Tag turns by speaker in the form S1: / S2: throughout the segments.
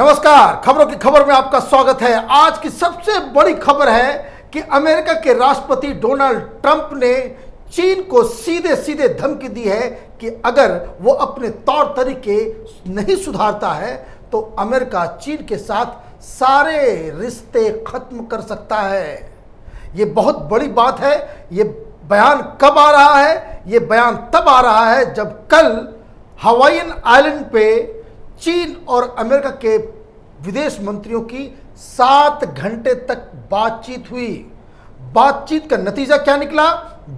S1: नमस्कार, खबरों की खबर में आपका स्वागत है। आज की सबसे बड़ी खबर है कि अमेरिका के राष्ट्रपति डोनाल्ड ट्रंप ने चीन को सीधे सीधे धमकी दी है कि अगर वो अपने तौर तरीके नहीं सुधारता है तो अमेरिका चीन के साथ सारे रिश्ते खत्म कर सकता है। ये बहुत बड़ी बात है। ये बयान कब आ रहा है? ये बयान तब आ रहा है जब कल हवाईयन आइलैंड पे चीन और अमेरिका के विदेश मंत्रियों की 7 घंटे तक बातचीत हुई। बातचीत का नतीजा क्या निकला?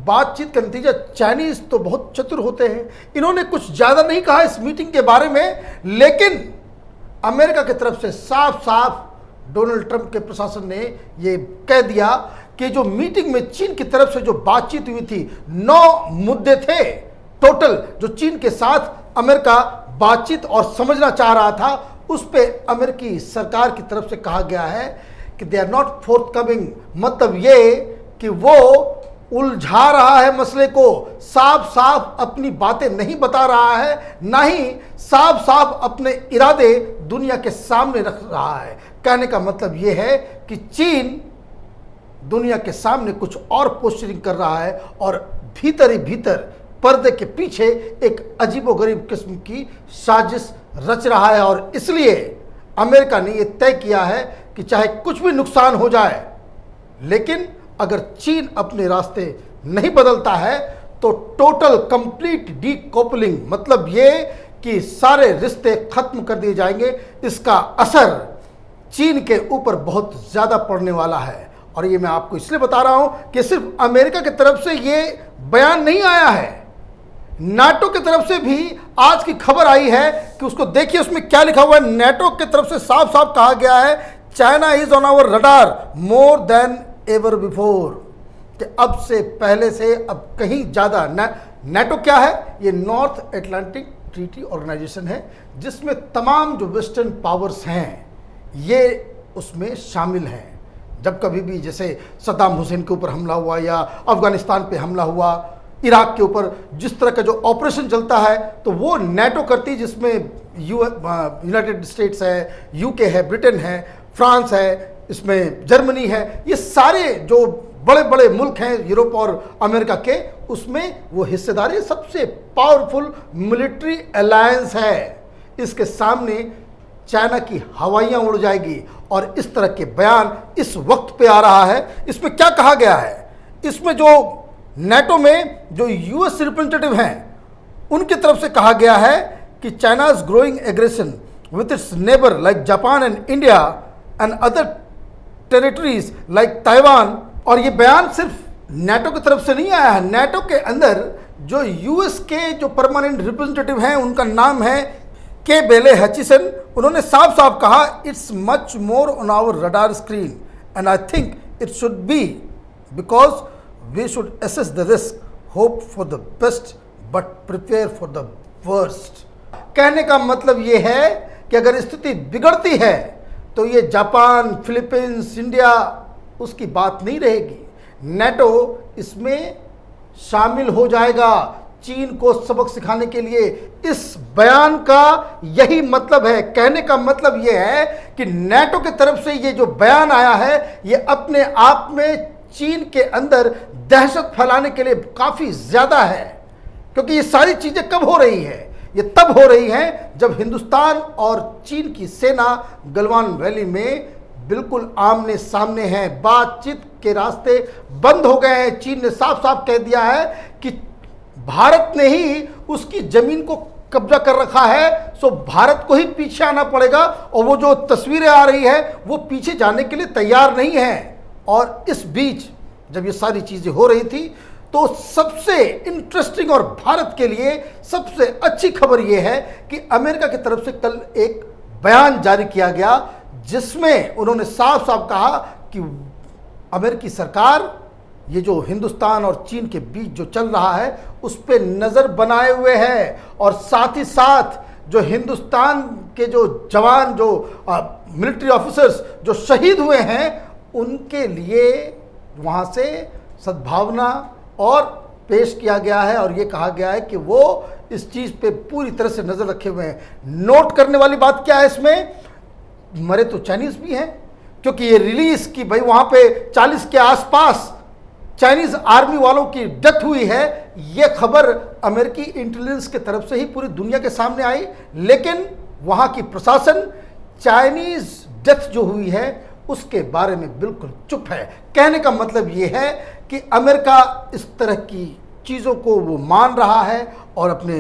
S1: बातचीत का नतीजा, चाइनीज तो बहुत चतुर होते हैं, इन्होंने कुछ ज़्यादा नहीं कहा इस मीटिंग के बारे में, लेकिन अमेरिका की तरफ से साफ साफ डोनाल्ड ट्रंप के प्रशासन ने ये कह दिया कि जो मीटिंग में चीन की तरफ से जो बातचीत हुई थी, 9 मुद्दे थे टोटल जो चीन के साथ अमेरिका बातचीत और समझना चाह रहा था। उस पे अमेरिकी सरकार की तरफ से कहा गया है कि दे आर नॉट फोर्थकमिंग, मतलब ये कि वो उलझा रहा है मसले को, साफ साफ अपनी बातें नहीं बता रहा है, ना ही साफ साफ अपने इरादे दुनिया के सामने रख रहा है। कहने का मतलब ये है कि चीन दुनिया के सामने कुछ और पोस्टरिंग कर रहा है और भीतर ही भीतर पर्दे के पीछे एक अजीबोगरीब किस्म की साजिश रच रहा है। और इसलिए अमेरिका ने यह तय किया है कि चाहे कुछ भी नुकसान हो जाए, लेकिन अगर चीन अपने रास्ते नहीं बदलता है तो टोटल कंप्लीट डीकॉपलिंग, मतलब ये कि सारे रिश्ते खत्म कर दिए जाएंगे। इसका असर चीन के ऊपर बहुत ज़्यादा पड़ने वाला है। और ये मैं आपको इसलिए बता रहा हूं कि सिर्फ अमेरिका की तरफ से ये बयान नहीं आया है, नाटो की तरफ से भी आज की खबर आई है कि उसको देखिए उसमें क्या लिखा हुआ है। नाटो की तरफ से साफ साफ कहा गया है, China is on our radar more than ever before, कि अब से पहले से अब कहीं ज़्यादा। नाटो क्या है? ये नॉर्थ अटलांटिक ट्रीटी ऑर्गेनाइजेशन है जिसमें तमाम जो वेस्टर्न पावर्स हैं ये उसमें शामिल हैं। जब कभी भी जैसे सद्दाम हुसैन के ऊपर हमला हुआ या अफगानिस्तान पे हमला हुआ, इराक के ऊपर जिस तरह का जो ऑपरेशन चलता है तो वो नाटो करती है, जिसमें यूनाइटेड स्टेट्स है, यूके है, ब्रिटेन है, फ्रांस है, इसमें जर्मनी है, ये सारे जो बड़े बड़े मुल्क हैं यूरोप और अमेरिका के, उसमें वो हिस्सेदारी सबसे पावरफुल मिलिट्री अलायंस है। इसके सामने चाइना की हवाइयाँ उड़ जाएगी। और इस तरह के बयान इस वक्त पे आ रहा है। इसमें क्या कहा गया है? इसमें जो नाटो में जो यूएस रिप्रेजेंटेटिव हैं उनकी तरफ से कहा गया है कि China's growing aggression with its neighbour like Japan and India and other territories like Taiwan. और ये बयान सिर्फ नाटो की तरफ से नहीं आया है, नाटो के अंदर जो यूएस के जो परमानेंट रिप्रेजेंटेटिव हैं उनका नाम है के बेले हचिसन। उन्होंने साफ साफ कहा, it's much more on our radar screen and I think it should be because we should assess the risk, hope for the best but prepare for the worst। कहने का मतलब ये है कि अगर स्थिति बिगड़ती है तो ये जापान, फिलीपींस, इंडिया उसकी बात नहीं रहेगी, नाटो इसमें शामिल हो जाएगा चीन को सबक सिखाने के लिए। इस बयान का यही मतलब है। कहने का मतलब ये है कि नाटो की तरफ से ये जो बयान आया है ये अपने आप में चीन के अंदर दहशत फैलाने के लिए काफ़ी ज़्यादा है। क्योंकि ये सारी चीज़ें कब हो रही है? ये तब हो रही हैं जब हिंदुस्तान और चीन की सेना गलवान वैली में बिल्कुल आमने सामने हैं। बातचीत के रास्ते बंद हो गए हैं। चीन ने साफ साफ कह दिया है कि भारत ने ही उसकी ज़मीन को कब्जा कर रखा है, सो भारत को ही पीछे आना पड़ेगा। और वो जो तस्वीरें आ रही है वो पीछे जाने के लिए तैयार नहीं है। और इस बीच जब ये सारी चीज़ें हो रही थी तो सबसे इंटरेस्टिंग और भारत के लिए सबसे अच्छी खबर ये है कि अमेरिका की तरफ से कल एक बयान जारी किया गया जिसमें उन्होंने साफ साफ कहा कि अमेरिकी सरकार ये जो हिंदुस्तान और चीन के बीच जो चल रहा है उस पर नज़र बनाए हुए है। और साथ ही साथ जो हिंदुस्तान के जो जवान, जो मिलिट्री ऑफिसर्स जो शहीद हुए हैं उनके लिए वहाँ से सद्भावना और पेश किया गया है। और ये कहा गया है कि वो इस चीज़ पे पूरी तरह से नज़र रखे हुए हैं। नोट करने वाली बात क्या है इसमें? मरे तो चाइनीज भी हैं, क्योंकि ये रिलीज की भाई वहां पे 40 के आसपास चाइनीज आर्मी वालों की डेथ हुई है, ये खबर अमेरिकी इंटेलिजेंस की तरफ से ही पूरी दुनिया के सामने आई। लेकिन वहां की प्रशासन चाइनीज डेथ जो हुई है उसके बारे में बिल्कुल चुप है। कहने का मतलब ये है कि अमेरिका इस तरह की चीज़ों को वो मान रहा है और अपने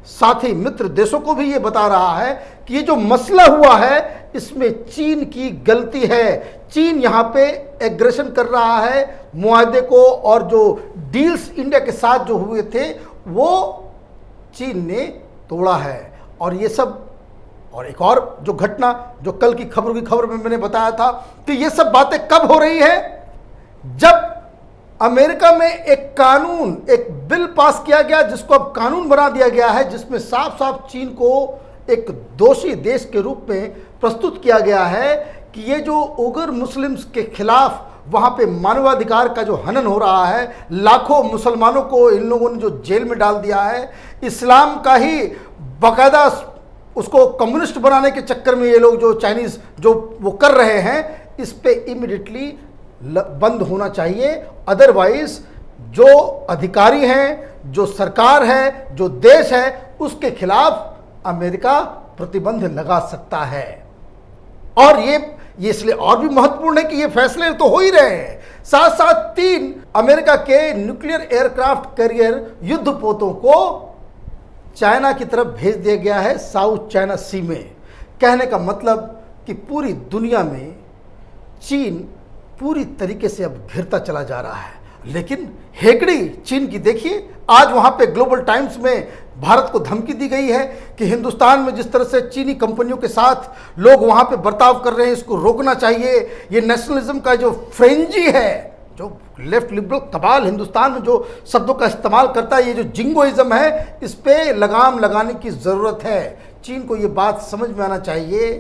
S1: साथी मित्र देशों को भी ये बता रहा है कि ये जो मसला हुआ है इसमें चीन की गलती है। चीन यहाँ पे एग्रेशन कर रहा है मुआहदे को, और जो डील्स इंडिया के साथ जो हुए थे वो चीन ने तोड़ा है। और ये सब, और एक और जो घटना जो कल की खबर में मैंने बताया था कि ये सब बातें कब हो रही है, जब अमेरिका में एक बिल पास किया गया जिसको अब कानून बना दिया गया है, जिसमें साफ साफ चीन को एक दोषी देश के रूप में प्रस्तुत किया गया है कि ये जो उइगर मुस्लिम्स के खिलाफ वहाँ पे मानवाधिकार का जो हनन हो रहा है, लाखों मुसलमानों को इन लोगों ने जो जेल में डाल दिया है, इस्लाम का ही बाकायदा उसको कम्युनिस्ट बनाने के चक्कर में ये लोग जो चाइनीज़ जो वो कर रहे हैं, इस पे इमीडिएटली बंद होना चाहिए। अदरवाइज जो अधिकारी हैं, जो सरकार है, जो देश है, उसके खिलाफ अमेरिका प्रतिबंध लगा सकता है। और ये इसलिए और भी महत्वपूर्ण है कि ये फैसले तो हो ही रहे हैं। साथ साथ 3 अमेरिका के न्यूक्लियर एयरक्राफ्ट कैरियर युद्धपोतों को चाइना की तरफ भेज दिया गया है साउथ चाइना सी में। कहने का मतलब कि पूरी दुनिया में चीन पूरी तरीके से अब घिरता चला जा रहा है। लेकिन हेकड़ी चीन की देखिए, आज वहाँ पे ग्लोबल टाइम्स में भारत को धमकी दी गई है कि हिंदुस्तान में जिस तरह से चीनी कंपनियों के साथ लोग वहाँ पे बर्ताव कर रहे हैं, इसको रोकना चाहिए। ये नेशनलिज्म का जो फ्रेंजी है, जो लेफ्ट लिबरल कबाल हिंदुस्तान में जो शब्दों का इस्तेमाल करता है, ये जो जिंगोइज्म है, इस पे लगाम लगाने की ज़रूरत है। चीन को ये बात समझ में आना चाहिए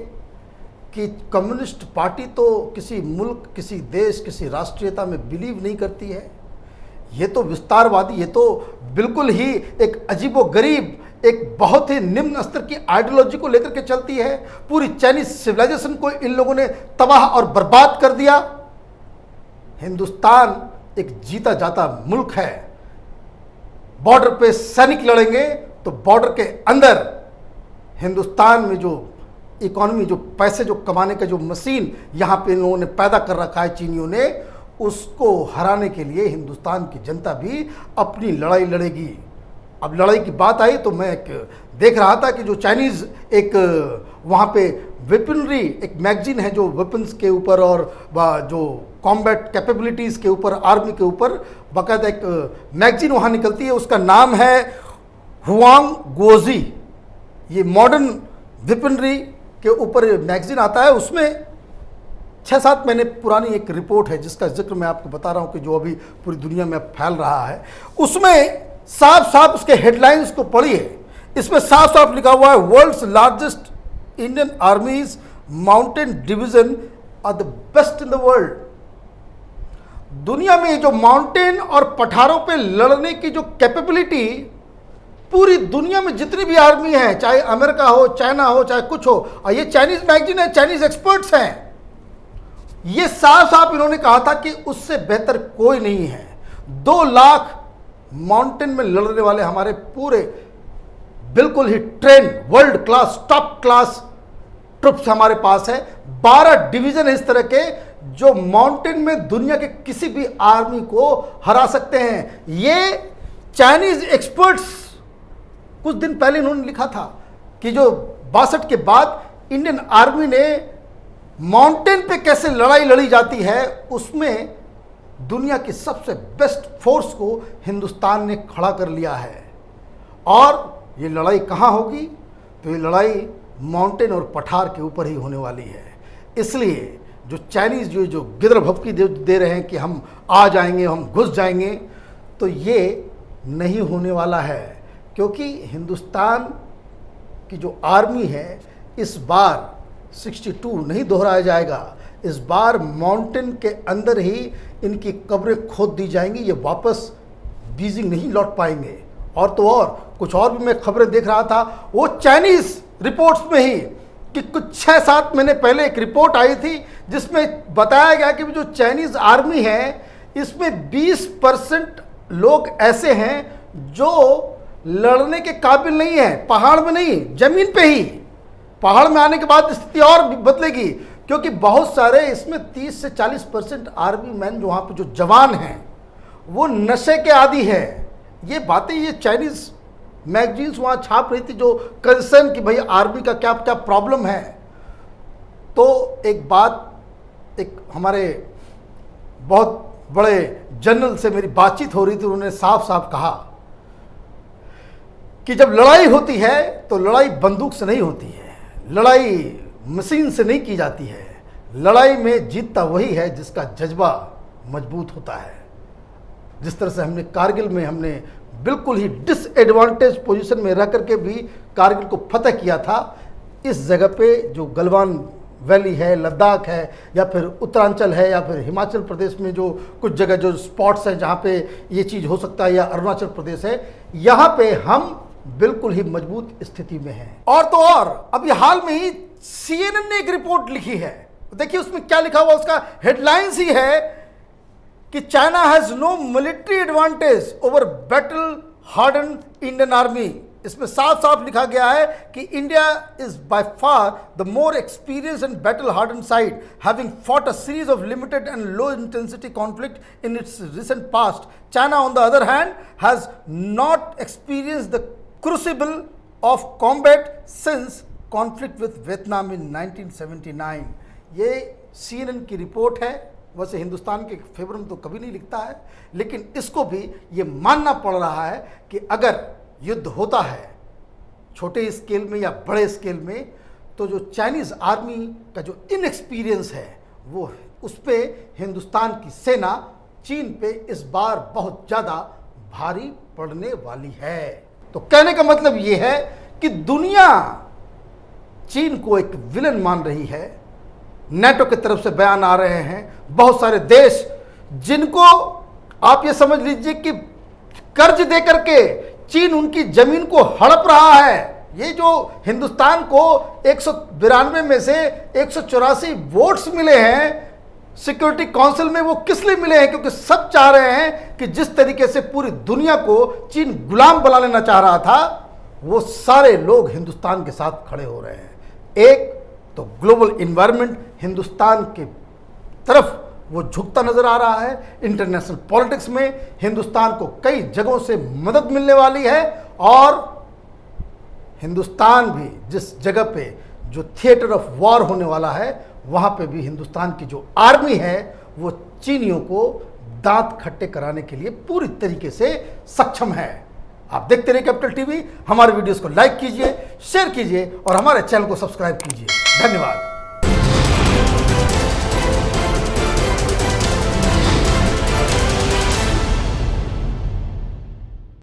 S1: कि कम्युनिस्ट पार्टी तो किसी मुल्क, किसी देश, किसी राष्ट्रीयता में बिलीव नहीं करती है। ये तो विस्तारवादी, ये तो बिल्कुल ही एक अजीबोगरीब, एक बहुत ही निम्न स्तर की आइडियोलॉजी को लेकर के चलती है। पूरी चाइनीज सिविलाइजेशन को इन लोगों ने तबाह और बर्बाद कर दिया। हिंदुस्तान एक जीता जाता मुल्क है। बॉर्डर पे सैनिक लड़ेंगे तो बॉर्डर के अंदर हिंदुस्तान में जो इकोनॉमी, जो पैसे जो कमाने का जो मशीन यहाँ पे इन लोगों ने पैदा कर रखा है चीनियों ने, उसको हराने के लिए हिंदुस्तान की जनता भी अपनी लड़ाई लड़ेगी। अब लड़ाई की बात आई तो मैं देख रहा था कि जो चाइनीज़ एक वहाँ पे वेपनरी एक मैगजीन है जो वेपन्स के ऊपर और जो कॉम्बैट कैपेबिलिटीज़ के ऊपर, आर्मी के ऊपर बाकायदा एक मैगजीन वहाँ निकलती है, उसका नाम है हुआंग गुओजी। ये मॉडर्न वेपनरी के ऊपर मैगजीन आता है। उसमें 6-7 महीने पुरानी एक रिपोर्ट है जिसका जिक्र मैं आपको बता रहा हूँ कि जो अभी पूरी दुनिया में फैल रहा है। उसमें साफ साफ उसके हेडलाइंस को पढ़िए। इसमें साफ साफ लिखा हुआ है, world's largest Indian armies mountain division are the best in the world. दुनिया में जो माउंटेन और पठारों पे लड़ने की जो कैपेबिलिटी पूरी दुनिया में जितनी भी आर्मी है, चाहे अमेरिका हो, चाइना हो, चाहे कुछ हो, और ये चाइनीज मैगजीन है, चाइनीज एक्सपर्ट्स हैं, ये साफ साफ इन्होंने कहा था कि उससे बेहतर कोई नहीं है। 2 लाख माउंटेन में लड़ने वाले हमारे पूरे बिल्कुल ही trained world class top class troops हमारे पास है। 12 डिवीजन है इस तरह के जो माउंटेन में दुनिया के किसी भी आर्मी को हरा सकते हैं। ये चाइनीज एक्सपर्ट्स कुछ दिन पहले इन्होंने लिखा था कि जो 62 के बाद इंडियन आर्मी ने माउंटेन पे कैसे लड़ाई लड़ी जाती है, उसमें दुनिया की सबसे बेस्ट फोर्स को हिंदुस्तान ने खड़ा कर लिया है। और ये लड़ाई कहाँ होगी? तो ये लड़ाई माउंटेन और पठार के ऊपर ही होने वाली है। इसलिए जो चाइनीज़ जो गिदर भभकी दे रहे हैं कि हम आ जाएंगे, हम घुस जाएंगे, तो ये नहीं होने वाला है। क्योंकि हिंदुस्तान की जो आर्मी है इस बार 62 नहीं दोहराया जाएगा। इस बार माउंटेन के अंदर ही इनकी कब्रें खोद दी जाएंगी, ये वापस बीजिंग नहीं लौट पाएंगे। और तो और कुछ और भी मैं खबरें देख रहा था, वो चाइनीज़ रिपोर्ट्स में ही कि कुछ 6-7 महीने पहले एक रिपोर्ट आई थी जिसमें बताया गया कि जो चाइनीज आर्मी है इसमें 20% लोग ऐसे हैं जो लड़ने के काबिल नहीं है, पहाड़ में नहीं, जमीन पे ही। पहाड़ में आने के बाद स्थिति और भी बदलेगी, क्योंकि बहुत सारे इसमें 30 से 40% आर्मी मैन जो वहाँ पे जो जवान हैं वो नशे के आदी है। ये बातें ये चाइनीज मैगजीन्स वहाँ छाप रही थी, जो कंसर्न कि भाई आर्मी का क्या क्या प्रॉब्लम है। तो एक बात, एक हमारे बहुत बड़े जनरल से मेरी बातचीत हो रही थी, उन्होंने साफ साफ कहा कि जब लड़ाई होती है तो लड़ाई बंदूक से नहीं होती है, लड़ाई मशीन से नहीं की जाती है, लड़ाई में जीतता वही है जिसका जज्बा मजबूत होता है। जिस तरह से हमने कारगिल में हमने बिल्कुल ही डिसएडवांटेज पोजीशन में रह करके भी कारगिल को फतह किया था, इस जगह पे जो गलवान वैली है, लद्दाख है, या फिर उत्तरांचल है, या फिर हिमाचल प्रदेश में जो कुछ जगह जो स्पॉट्स हैं जहाँ पे ये चीज़ हो सकता है, या अरुणाचल प्रदेश है, यहाँ पे हम बिल्कुल ही मजबूत स्थिति में हैं। और तो और अभी हाल में ही CNN ने एक रिपोर्ट लिखी है, देखिए उसमें क्या लिखा हुआ, उसका हेडलाइंस ही है कि China has no military advantage over battle harden Indian army. इसमें साफ साफ लिखा गया है कि India is by far the more experience and battle harden side, having fought a series of limited and low intensity conflict in its recent past. China, on the other hand, has not experienced the crucible of combat since conflict with Vietnam in 1979. ये CNN की report है। वैसे हिंदुस्तान के favour में तो कभी नहीं लिखता है, लेकिन इसको भी ये मानना पड़ रहा है कि अगर युद्ध होता है छोटे स्केल में या बड़े स्केल में, तो जो चाइनीज़ आर्मी का जो इनएक्सपीरियंस है वो उस पर हिंदुस्तान की सेना चीन पे इस बार बहुत ज़्यादा भारी पड़ने वाली है। तो कहने का मतलब ये है कि दुनिया चीन को एक विलन मान रही है। नेटो की तरफ से बयान आ रहे हैं, बहुत सारे देश जिनको आप ये समझ लीजिए कि कर्ज दे करके चीन उनकी जमीन को हड़प रहा है। ये जो हिंदुस्तान को 192 में से 184 वोट्स मिले हैं सिक्योरिटी काउंसिल में, वो किस लिए मिले हैं? क्योंकि सब चाह रहे हैं कि जिस तरीके से पूरी दुनिया को चीन गुलाम बना लेना चाह रहा था, वो सारे लोग हिंदुस्तान के साथ खड़े हो रहे हैं। एक तो ग्लोबल इन्वायरमेंट हिंदुस्तान के तरफ वो झुकता नजर आ रहा है। इंटरनेशनल पॉलिटिक्स में हिंदुस्तान को कई जगहों से मदद मिलने वाली है, और हिंदुस्तान भी जिस जगह पे जो थिएटर ऑफ वॉर होने वाला है, वहाँ पे भी हिंदुस्तान की जो आर्मी है वो चीनियों को दांत खट्टे कराने के लिए पूरी तरीके से सक्षम है। आप देखते रहिए कैपिटल टीवी। हमारे वीडियोस को लाइक कीजिए, शेयर कीजिए और हमारे चैनल को सब्सक्राइब कीजिए। धन्यवाद।